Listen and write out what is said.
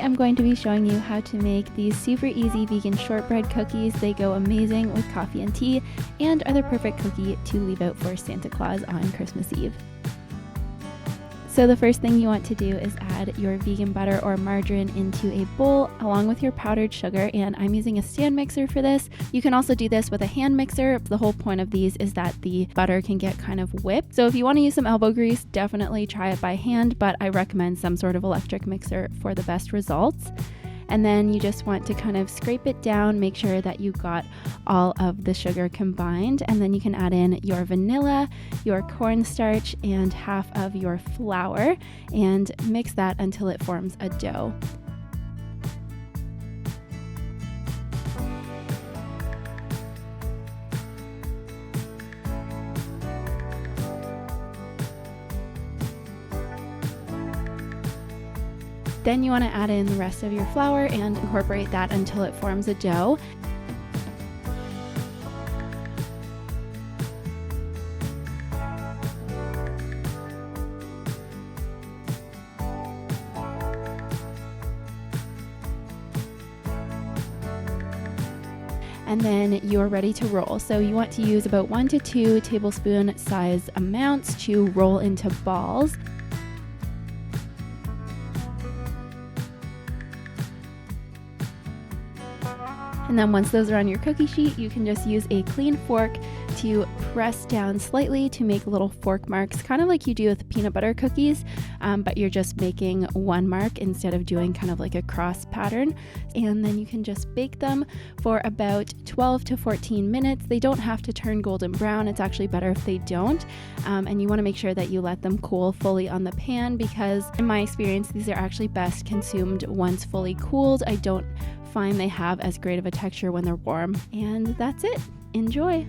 I'm going to be showing you how to make these super easy vegan shortbread cookies. They go amazing with coffee and tea and are the perfect cookie to leave out for Santa Claus on Christmas Eve. So the first thing you want to do is add your vegan butter or margarine into a bowl along with your powdered sugar, and I'm using a stand mixer for this. You can also do this with a hand mixer. The whole point of these is that the butter can get kind of whipped. So if you want to use some elbow grease, definitely try it by hand, but I recommend some sort of electric mixer for the best results. And then you just want to kind of scrape it down, make sure that you got all of the sugar combined, and then you can add in your vanilla, your cornstarch, and half of your flour, and mix that until it forms a dough. Then you want to add in the rest of your flour and incorporate that until it forms a dough. And then you're ready to roll. So you want to use about 1 to 2 tablespoon size amounts to roll into balls. And then once those are on your cookie sheet, you can just use a clean fork to press down slightly to make little fork marks, kind of like you do with peanut butter cookies, but you're just making one mark instead of doing kind of like a cross pattern. And then you can just bake them for about 12 to 14 minutes. They don't have to turn golden brown. It's actually better if they don't. And you want to make sure that you let them cool fully on the pan, because in my experience, these are actually best consumed once fully cooled. I don't find they have as great of a texture when they're warm. And that's it. Enjoy!